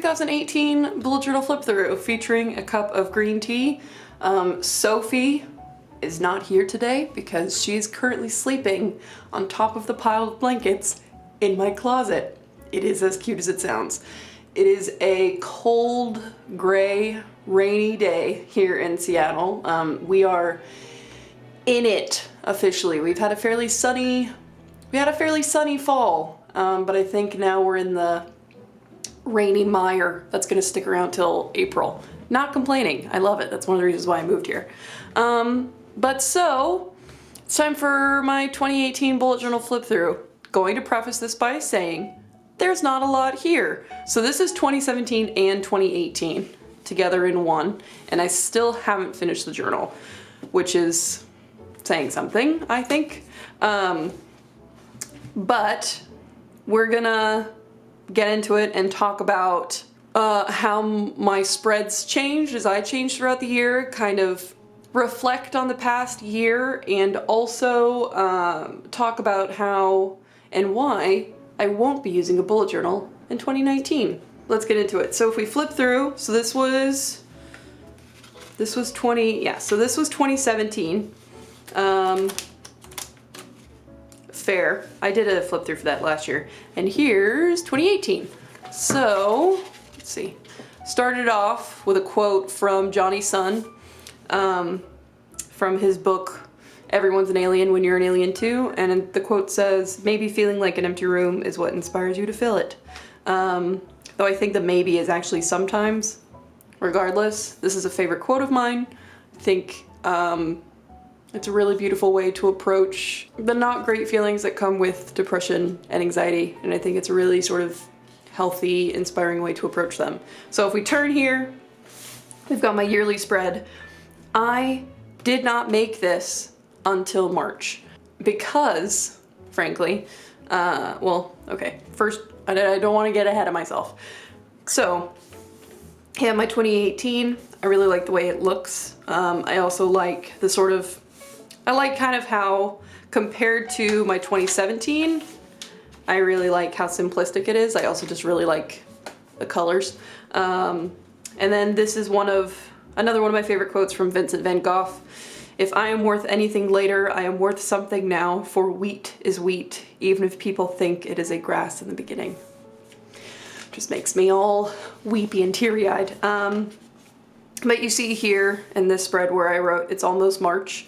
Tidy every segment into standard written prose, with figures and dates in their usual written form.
2018 bullet journal flip through featuring a cup of green tea. Sophie is not here today because she is currently sleeping on top of the pile of blankets in my closet. It is as cute as it sounds. It is a cold, gray, rainy day here in Seattle. We are in it officially. We had a fairly sunny fall, but I think now we're in the rainy mire that's gonna stick around till April. Not complaining, I love it. That's one of the reasons why I moved here. But so, it's time for my 2018 bullet journal flip through. Going to preface this by saying, there's not a lot here. So this is 2017 and 2018 together in one, and I still haven't finished the journal, which is saying something, I think. But we're gonna get into it and talk about how my spreads changed as I changed throughout the year, kind of reflect on the past year, and also talk about how and why I won't be using a bullet journal in 2019. Let's get into it. So if we flip through, so this was 2017. Fair. I did a flip through for that last year. And here's 2018. So, let's see. Started off with a quote from Johnny Sun, from his book, Everyone's an Alien When You're an Alien Too. And the quote says, maybe feeling like an empty room is what inspires you to fill it. Though I think the maybe is actually sometimes. Regardless, this is a favorite quote of mine. I think it's a really beautiful way to approach the not great feelings that come with depression and anxiety, and I think it's a really sort of healthy, inspiring way to approach them. So if we turn here, we've got my yearly spread. I did not make this until March because, frankly, well, okay, first, I don't want to get ahead of myself. So, yeah, my 2018, I really like the way it looks. I also like the sort of, I like kind of how, compared to my 2017, I really like how simplistic it is. I also just really like the colors. And then this is another one of my favorite quotes from Vincent van Gogh. If I am worth anything later, I am worth something now, for wheat is wheat, even if people think it is a grass in the beginning. Just makes me all weepy and teary-eyed. But you see here in this spread where I wrote, it's almost March,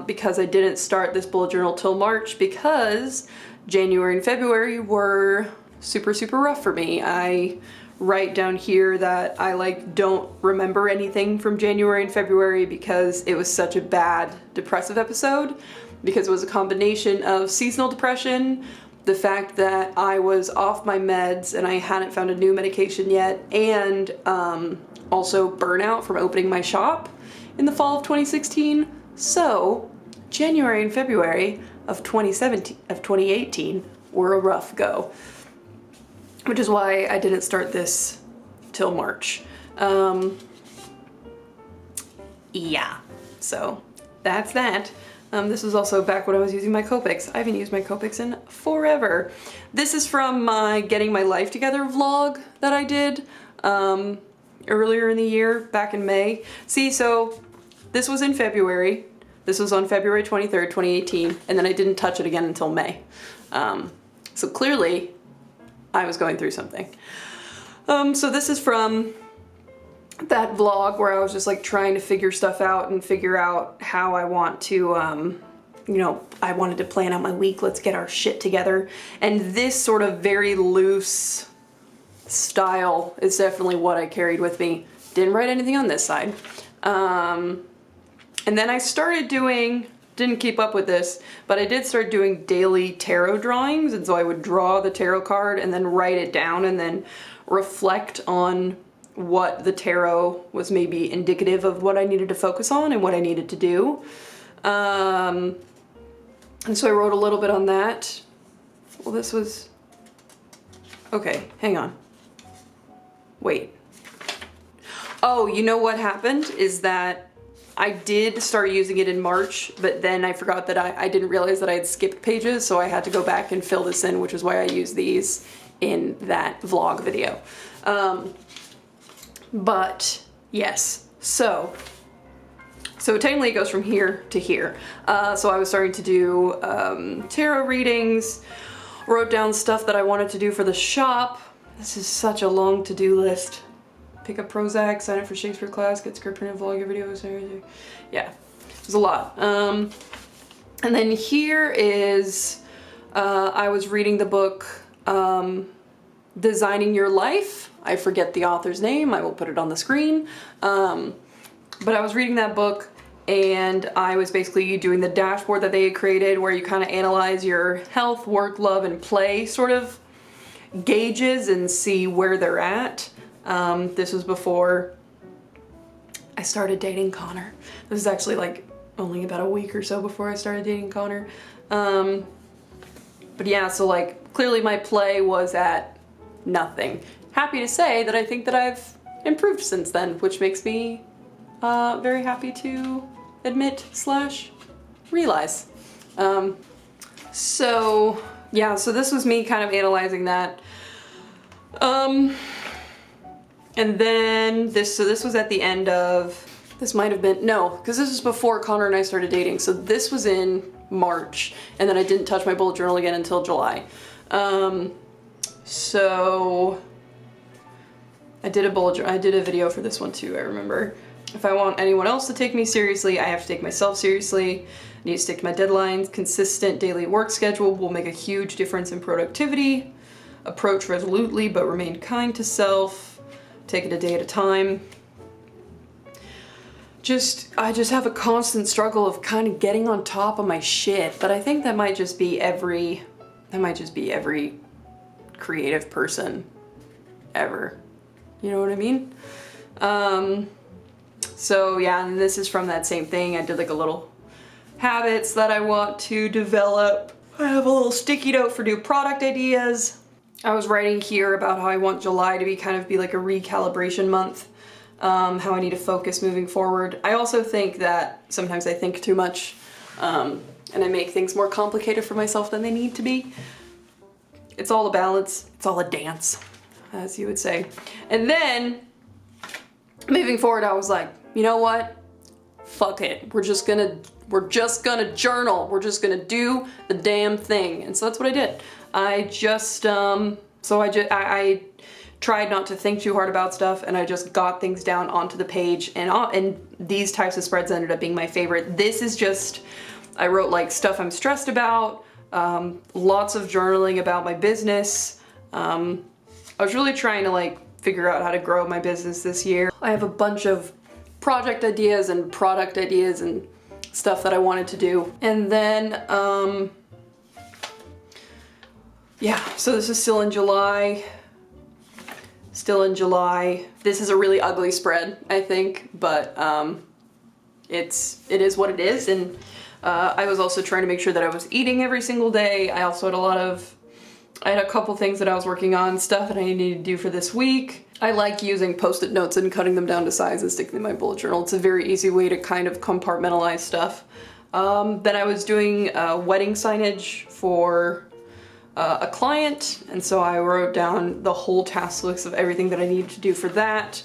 because I didn't start this bullet journal till March because January and February were super, super rough for me. I write down here that I don't remember anything from January and February because it was such a bad depressive episode, because it was a combination of seasonal depression, the fact that I was off my meds and I hadn't found a new medication yet, and also burnout from opening my shop in the fall of 2016. So January and February of 2018 were a rough go, which is why I didn't start this till March. Yeah, so that's that. This was also back when I was using my Copics. I haven't used my Copics in forever. This is from my Getting My Life Together vlog that I did earlier in the year, back in May. See, so this was in February. This was on February 23rd, 2018, and then I didn't touch it again until May. So clearly, I was going through something. So this is from that vlog where I was just trying to figure stuff out and figure out how I want to, I wanted to plan out my week. Let's get our shit together. And this sort of very loose style is definitely what I carried with me. Didn't write anything on this side. And then I started doing, didn't keep up with this, but I did start doing daily tarot drawings, and so I would draw the tarot card and then write it down and then reflect on what the tarot was maybe indicative of what I needed to focus on and what I needed to do. And so I wrote a little bit on that. Well, this was, okay, hang on. Wait. Oh, you know what happened is that I did start using it in March, but then I forgot that I didn't realize that I had skipped pages, so I had to go back and fill this in, which is why I used these in that vlog video. But yes, so technically it goes from here to here. So I was starting to do tarot readings, wrote down stuff that I wanted to do for the shop. This is such a long to-do list. Pick up Prozac, sign up for Shakespeare class, get script printed, vlog your videos. Yeah, there's a lot. And then here is, I was reading the book Designing Your Life. I forget the author's name, I will put it on the screen. But I was reading that book and I was basically doing the dashboard that they had created where you kind of analyze your health, work, love, and play sort of gauges and see where they're at. This was before I started dating Connor. This is actually like only about a week or so before I started dating Connor. But yeah, so like clearly my play was at nothing. Happy to say that I think that I've improved since then, which makes me very happy to admit / realize. So yeah, so this was me kind of analyzing that. And then this was at the end of, this might have been, no, because this was before Connor and I started dating. So this was in March, and then I didn't touch my bullet journal again until July. So I did a video for this one too, I remember. If I want anyone else to take me seriously, I have to take myself seriously. I need to stick to my deadlines. Consistent daily work schedule will make a huge difference in productivity. Approach resolutely, but remain kind to self. Take it a day at a time. I just have a constant struggle of kind of getting on top of my shit, but I think that might just be every creative person ever. You know what I mean? So yeah, and this is from that same thing. I did like a little habits that I want to develop. I have a little sticky note for new product ideas. I was writing here about how I want July to be like a recalibration month. How I need to focus moving forward. I also think that sometimes I think too much, and I make things more complicated for myself than they need to be. It's all a balance, it's all a dance, as you would say. And then, moving forward, I was like, you know what? Fuck it. We're just gonna journal. We're just gonna do the damn thing. And so that's what I did. I just, I tried not to think too hard about stuff, and I just got things down onto the page, and these types of spreads ended up being my favorite. This is just, I wrote like stuff I'm stressed about, lots of journaling about my business. I was really trying to like figure out how to grow my business this year. I have a bunch of project ideas and product ideas and stuff that I wanted to do. And then, yeah, so this is still in July. This is a really ugly spread, I think, but it is what it is. And I was also trying to make sure that I was eating every single day. I also had I had a couple things that I was working on, stuff that I needed to do for this week. I like using Post-it notes and cutting them down to size and sticking them in my bullet journal. It's a very easy way to kind of compartmentalize stuff. Then I was doing wedding signage for a client, and so I wrote down the whole task list of everything that I needed to do for that,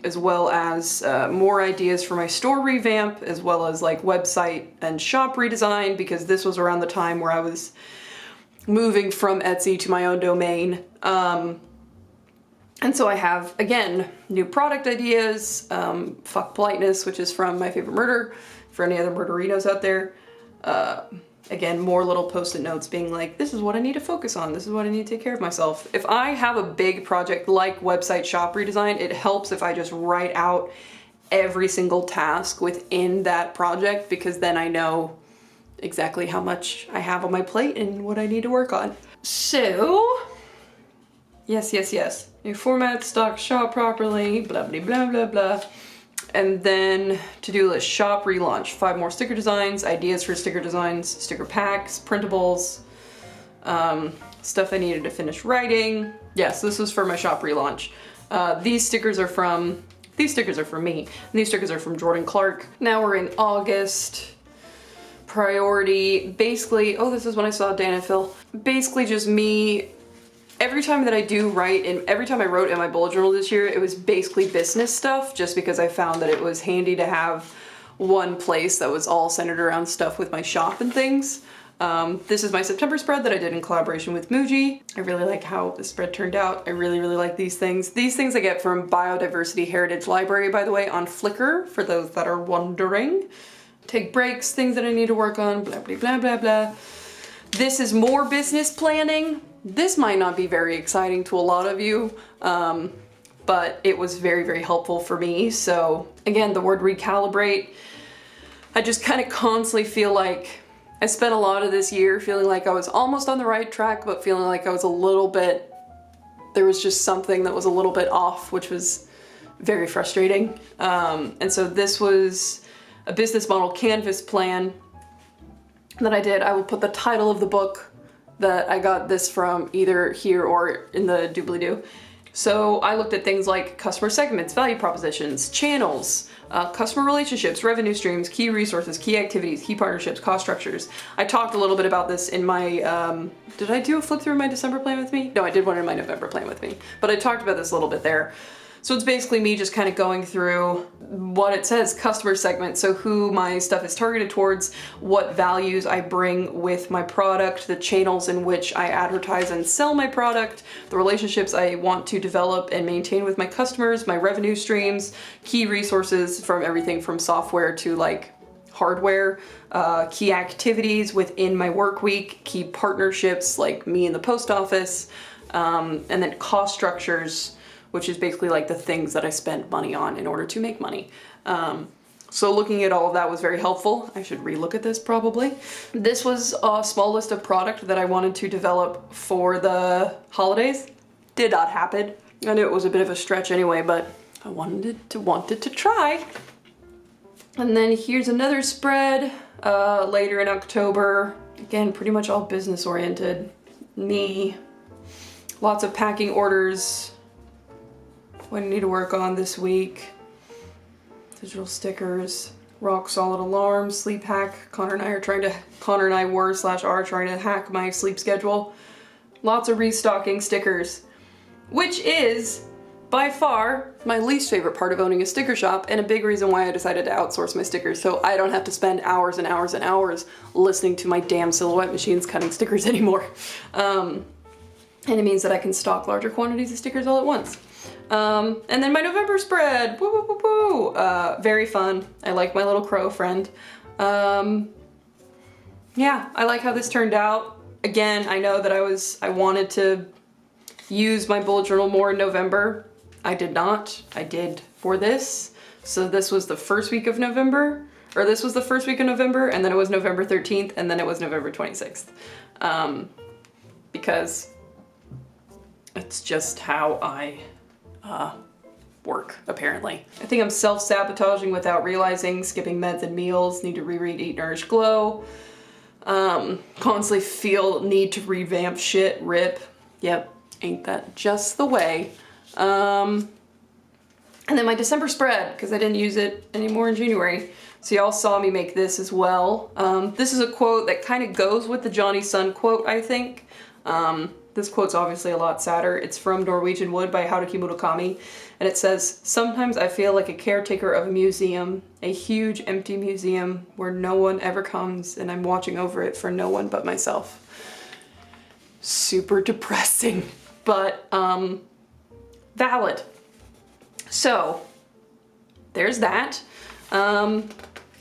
as well as more ideas for my store revamp, as well as like website and shop redesign, because this was around the time where I was moving from Etsy to my own domain. And so I have, again, new product ideas, Fuck Politeness, which is from My Favorite Murder, for any other murderinos out there. Again, more little Post-it notes being like, this is what I need to focus on, this is what I need to take care of myself. If I have a big project like website shop redesign, it helps if I just write out every single task within that project, because then I know exactly how much I have on my plate and what I need to work on. So, yes. New format, stock shop properly, blah, blah, blah, blah, blah. And then to-do list, shop relaunch, 5 more sticker designs, ideas for sticker designs, sticker packs, printables, stuff I needed to finish writing. Yes, this was for my shop relaunch. These stickers are from me, and these stickers are from Jordan Clark. Now we're in August. Priority, basically, oh, this is when I saw Dan and Phil. Basically just me every time that I do write, and every time I wrote in my bullet journal this year, it was basically business stuff, just because I found that it was handy to have one place that was all centered around stuff with my shop and things. This is my September spread that I did in collaboration with Muji. I really like how the spread turned out. I really, really like these things. These things I get from Biodiversity Heritage Library, by the way, on Flickr, for those that are wondering. Take breaks, things that I need to work on, blah, blah, blah, blah, blah. This is more business planning. This might not be very exciting to a lot of you, but it was very, very helpful for me. So again, the word recalibrate, I just kind of constantly feel like I spent a lot of this year feeling like I was almost on the right track, but feeling like I was a little bit, there was just something that was a little bit off, which was very frustrating. And so this was a business model canvas plan that I did. I will put the title of the book that I got this from either here or in the doobly-doo. So I looked at things like customer segments, value propositions, channels, customer relationships, revenue streams, key resources, key activities, key partnerships, cost structures. I talked a little bit about this in my, did I do a flip through my December plan with me? No, I did one in my November plan with me, but I talked about this a little bit there. So it's basically me just kind of going through what it says, customer segment, so who my stuff is targeted towards, what values I bring with my product, the channels in which I advertise and sell my product, the relationships I want to develop and maintain with my customers, my revenue streams, key resources from everything from software to like hardware, key activities within my work week, key partnerships like me and the post office, and then cost structures, which is basically like the things that I spend money on in order to make money. So looking at all of that was very helpful. I should relook at this probably. This was a small list of product that I wanted to develop for the holidays. Did not happen. I knew it was a bit of a stretch anyway, but I wanted to try. And then here's another spread later in October. Again, pretty much all business oriented. Me, lots of packing orders, what I need to work on this week, digital stickers, rock solid alarms, sleep hack. Connor and I were / are trying to hack my sleep schedule. Lots of restocking stickers, which is by far my least favorite part of owning a sticker shop, and a big reason why I decided to outsource my stickers, so I don't have to spend hours and hours and hours listening to my damn Silhouette machines cutting stickers anymore. And it means that I can stock larger quantities of stickers all at once. And then my November spread, woo, woo, woo, woo. Very fun. I like my little crow friend. Yeah, I like how this turned out. Again, I know that I wanted to use my bullet journal more in November. I did not. I did for this. So this was the first week of November, or this was the first week of November, and then it was November 13th, and then it was November 26th. Because it's just how I work, apparently. I think I'm self-sabotaging without realizing, skipping meds and meals, need to reread Eat, Nourish, Glow. Constantly need to revamp shit, rip. Yep, ain't that just the way. And then my December spread, because I didn't use it anymore in January. So y'all saw me make this as well. This is a quote that kind of goes with the Johnny Sun quote, I think. This quote's obviously a lot sadder. It's from Norwegian Wood by Haruki Murakami, and it says, "Sometimes I feel like a caretaker of a museum, a huge empty museum where no one ever comes and I'm watching over it for no one but myself." Super depressing, but valid. So there's that. And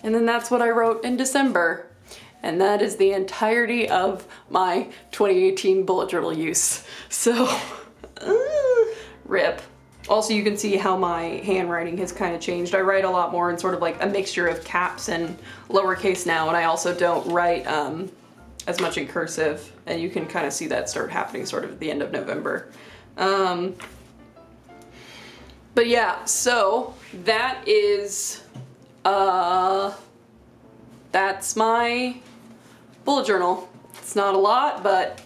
then that's what I wrote in December. And that is the entirety of my 2018 bullet journal use. So, rip. Also, you can see how my handwriting has kind of changed. I write a lot more in sort of like a mixture of caps and lowercase now, and I also don't write as much in cursive, and you can kind of see that start happening sort of at the end of November. But yeah, so that is, that's my bullet journal. It's not a lot, but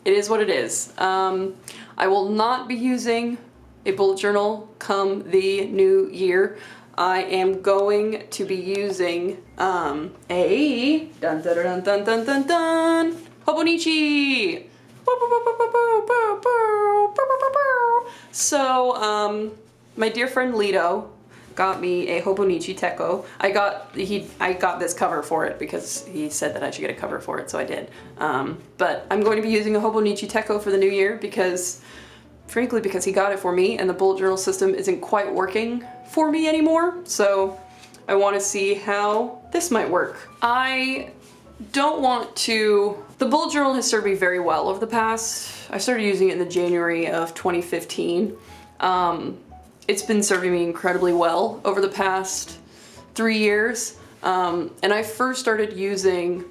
it is what it is. I will not be using a bullet journal come the new year. I am going to be using a hobonichi. Woo! So, my dear friend Lito got me a hobonichi techo. I got this cover for it because he said that I should get a cover for it, so I did. But I'm going to be using a hobonichi techo for the new year because, frankly, because he got it for me and the bullet journal system isn't quite working for me anymore. So I want to see how this might work. I don't want to... The bullet journal has served me very well over the past... I started using it in the January of 2015. It's been serving me incredibly well over the past 3 years. And I first started using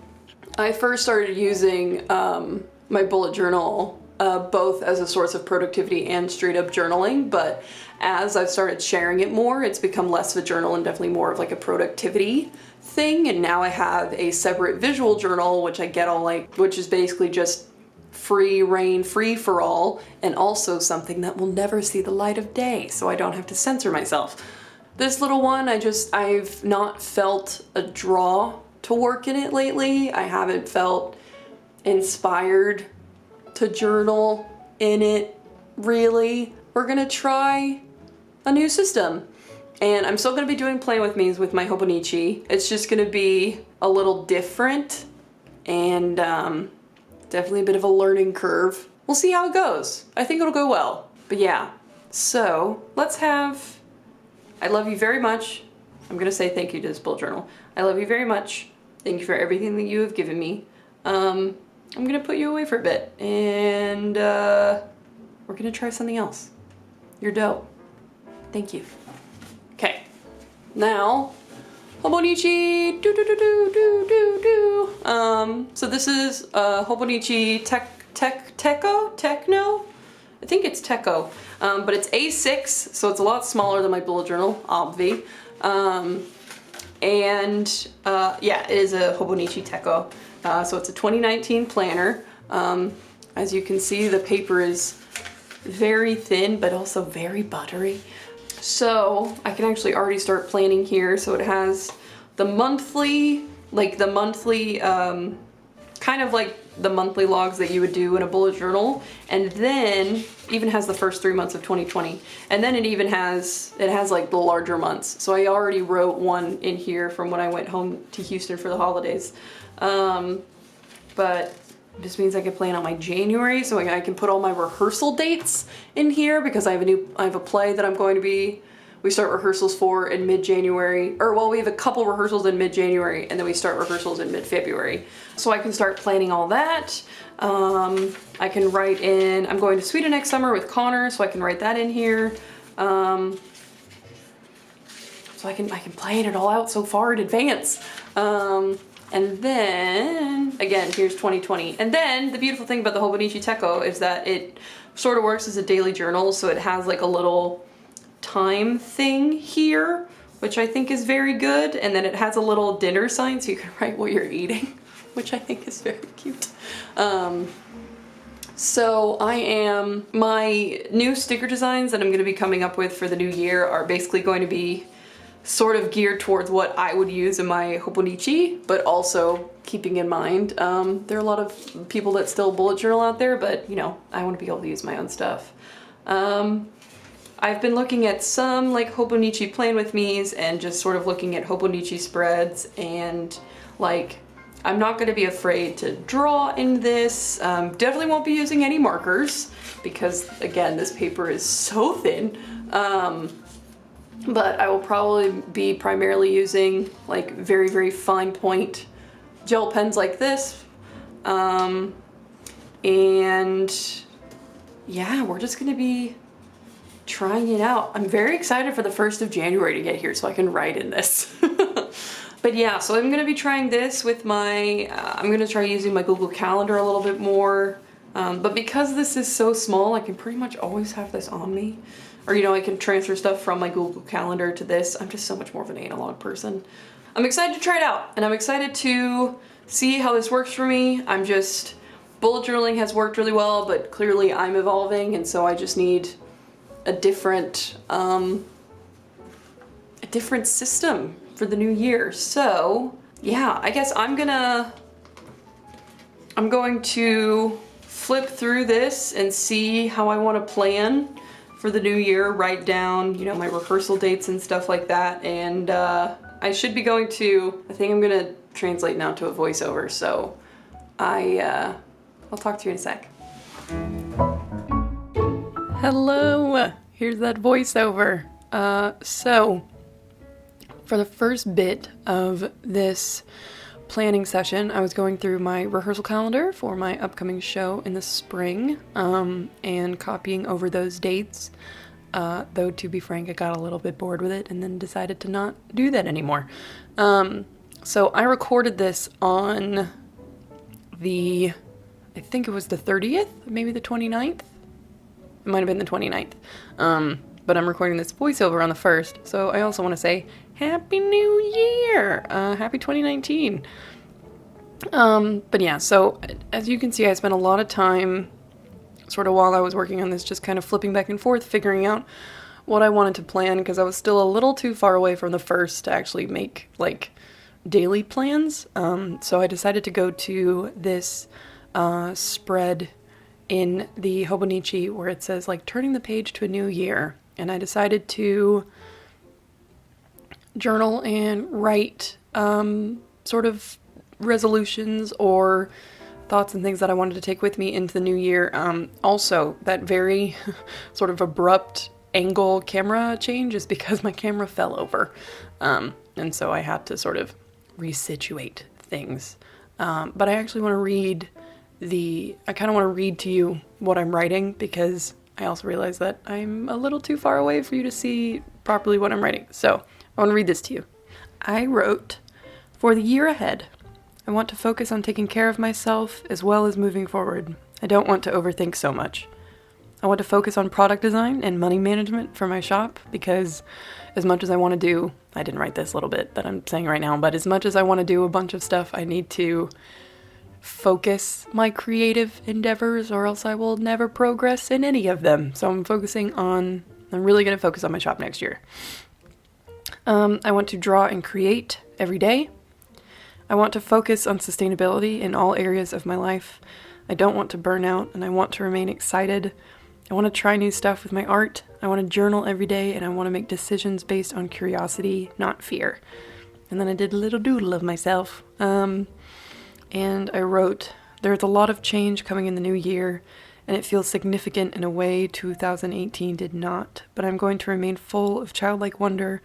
my bullet journal both as a source of productivity and straight up journaling, but as I've started sharing it more, it's become less of a journal and definitely more of like a productivity thing. And now I have a separate visual journal, which I get all like, which is basically just free reign, free for all, and also something that will never see the light of day, so I don't have to censor myself. This little one, I've not felt a draw to work in it lately. I haven't felt inspired to journal in it, really. We're gonna try a new system. And I'm still gonna be doing Play With Me's with my hobonichi. It's just gonna be a little different and definitely a bit of a learning curve. We'll see how it goes. I think it'll go well. But yeah, so let's have, I love you very much. I'm gonna say thank you to this bullet journal. I love you very much. Thank you for everything that you have given me. I'm gonna put you away for a bit and we're gonna try something else. You're dope. Thank you. Okay, now, hobonichi, so this is hobonichi techno? I think it's techo, but it's A6, so it's a lot smaller than my bullet journal, obvi. Yeah, it is a hobonichi techo. So it's a 2019 planner. As you can see, the paper is very thin, but also very buttery. So I can actually already start planning here. So it has the monthly, kind of like the monthly logs that you would do in a bullet journal. And then even has the first 3 months of 2020. And then it has like the larger months. So I already wrote one in here from when I went home to Houston for the holidays. But this means I can plan out my January, so I can put all my rehearsal dates in here because I have a play that we start rehearsals for in mid-January, or well, we have a couple rehearsals in mid-January and then we start rehearsals in mid-February. So I can start planning all that. I can write in, I'm going to Sweden next summer with Connor, so I can write that in here. So I can plan it all out so far in advance. And then, again, here's 2020. And then the beautiful thing about the hobonichi techo is that it sort of works as a daily journal, so it has like a little time thing here, which I think is very good. And then it has a little dinner sign so you can write what you're eating, which I think is very cute. So my new sticker designs that I'm going to be coming up with for the new year are basically going to be sort of geared towards what I would use in my hobonichi, but also keeping in mind, there are a lot of people that still bullet journal out there, but you know, I want to be able to use my own stuff. I've been looking at some like hobonichi Plan With Me's and just sort of looking at hobonichi spreads, and like, I'm not going to be afraid to draw in this. Definitely won't be using any markers because again, this paper is so thin. But I will probably be primarily using like very, very fine point gel pens like this. And yeah, we're just gonna be trying it out. I'm very excited for the 1st of January to get here so I can write in this. But yeah, so I'm gonna be trying this with my, I'm gonna try using my Google Calendar a little bit more. But because this is so small, I can pretty much always have this on me. Or, you know, I can transfer stuff from my Google Calendar to this. I'm just so much more of an analog person. I'm excited to try it out, and I'm excited to see how this works for me. Bullet journaling has worked really well, but clearly I'm evolving, and so I just need a different system for the new year. So, yeah, I guess I'm going to flip through this and see how I want to plan for the new year, write down, you know, my rehearsal dates and stuff like that. And I should be going to, I think I'm gonna translate now to a voiceover, so I'll talk to you in a sec. Hello, here's that voiceover. So for the first bit of this planning session, I was going through my rehearsal calendar for my upcoming show in the spring, and copying over those dates. Though to be frank, I got a little bit bored with it and then decided to not do that anymore. So I recorded this on I think it was the 30th, maybe the 29th. It might have been the 29th. But I'm recording this voiceover on the 1st, so I also want to say Happy New Year! Happy 2019! But yeah, so as you can see, I spent a lot of time sort of while I was working on this just kind of flipping back and forth, figuring out what I wanted to plan, because I was still a little too far away from the 1st to actually make, like, daily plans. So I decided to go to this spread in the hobonichi where it says, like, turning the page to a new year. And I decided to journal and write sort of resolutions or thoughts and things that I wanted to take with me into the new year. Also, that very sort of abrupt angle camera change is because my camera fell over. And so I had to sort of resituate things. But I actually want to read I kind of want to read to you what I'm writing, because I also realize that I'm a little too far away for you to see properly what I'm writing. So I want to read this to you. I wrote, "For the year ahead, I want to focus on taking care of myself as well as moving forward. I don't want to overthink so much. I want to focus on product design and money management for my shop, because as much as I want to do, I didn't write this little bit that I'm saying right now, but as much as I want to do a bunch of stuff, I need to focus my creative endeavors or else I will never progress in any of them. So I'm really going to focus on my shop next year. I want to draw and create every day. I want to focus on sustainability in all areas of my life. I don't want to burn out, and I want to remain excited. I want to try new stuff with my art. I want to journal every day, and I want to make decisions based on curiosity, not fear." And then I did a little doodle of myself. And I wrote, "There's a lot of change coming in the new year, and it feels significant in a way 2018 did not, but I'm going to remain full of childlike wonder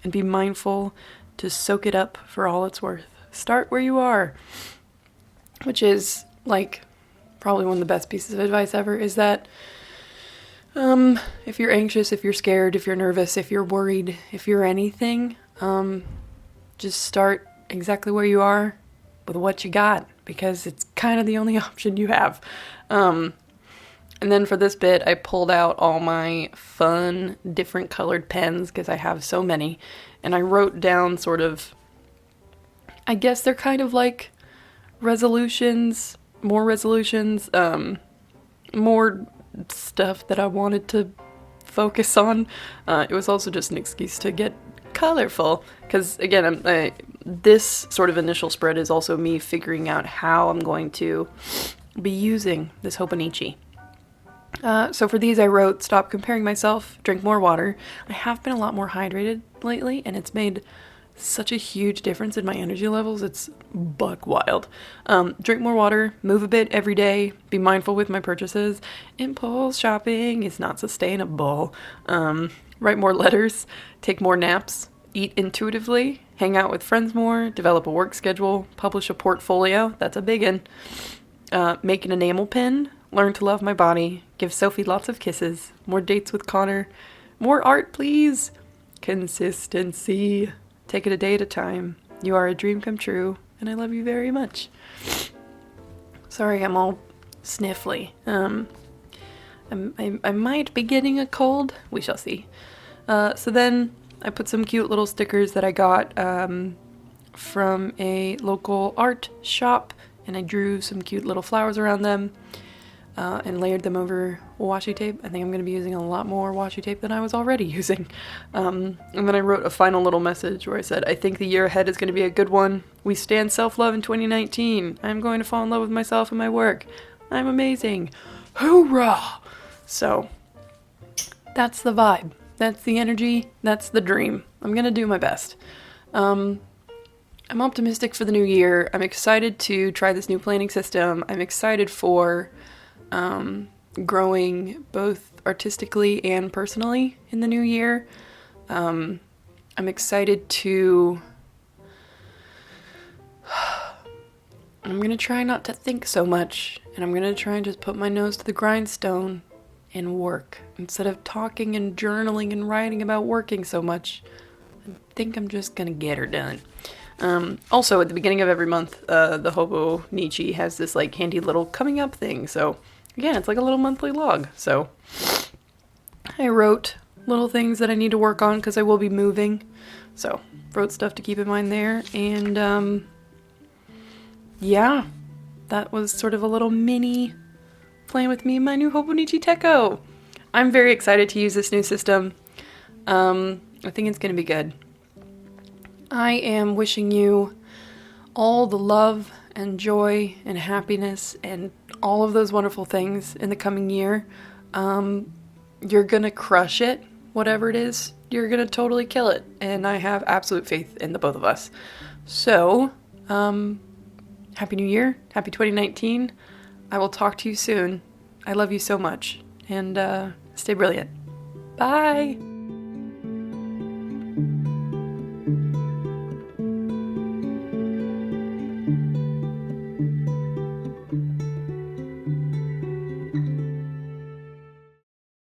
and be mindful to soak it up for all it's worth. Start where you are." Which is, like, probably one of the best pieces of advice ever, is that if you're anxious, if you're scared, if you're nervous, if you're worried, if you're anything, just start exactly where you are with what you got, because it's kind of the only option you have. And then for this bit, I pulled out all my fun, different colored pens, because I have so many, and I wrote down sort of, I guess they're kind of like resolutions, more stuff that I wanted to focus on. It was also just an excuse to get colorful, because again, this sort of initial spread is also me figuring out how I'm going to be using this hobonichi. So for these I wrote, "Stop comparing myself, drink more water." I have been a lot more hydrated lately, and it's made such a huge difference in my energy levels. It's buck wild. Drink more water, move a bit every day, be mindful with my purchases. Impulse shopping is not sustainable. Write more letters, take more naps, eat intuitively, hang out with friends more, develop a work schedule, publish a portfolio, that's a big one. Make an enamel pin, learn to love my body, give Sophie lots of kisses, more dates with Connor, more art please, consistency, take it a day at a time, you are a dream come true, and I love you very much. Sorry, I'm all sniffly. I might be getting a cold, we shall see. So then I put some cute little stickers that I got from a local art shop, and I drew some cute little flowers around them and layered them over washi tape. I think I'm going to be using a lot more washi tape than I was already using. And then I wrote a final little message where I said, "I think the year ahead is going to be a good one. We stand self-love in 2019. I'm going to fall in love with myself and my work. I'm amazing. Hoorah! So, that's the vibe. That's the energy. That's the dream. I'm gonna do my best. I'm optimistic for the new year. I'm excited to try this new planning system. I'm excited for growing both artistically and personally in the new year. I'm excited to... I'm going to try not to think so much, and I'm going to try and just put my nose to the grindstone and work. Instead of talking and journaling and writing about working so much, I think I'm just going to get her done. Also, at the beginning of every month, the hobonichi has this like handy little coming up thing. So, again, it's like a little monthly log. So, I wrote little things that I need to work on because I will be moving. So, wrote stuff to keep in mind there. And, yeah, that was sort of a little mini plan with me and my new hobonichi techo. I'm very excited to use this new system. I think it's going to be good. I am wishing you all the love and joy and happiness and all of those wonderful things in the coming year. You're going to crush it, whatever it is. You're going to totally kill it. And I have absolute faith in the both of us. So, Happy New Year. Happy 2019. I will talk to you soon. I love you so much. And stay brilliant. Bye.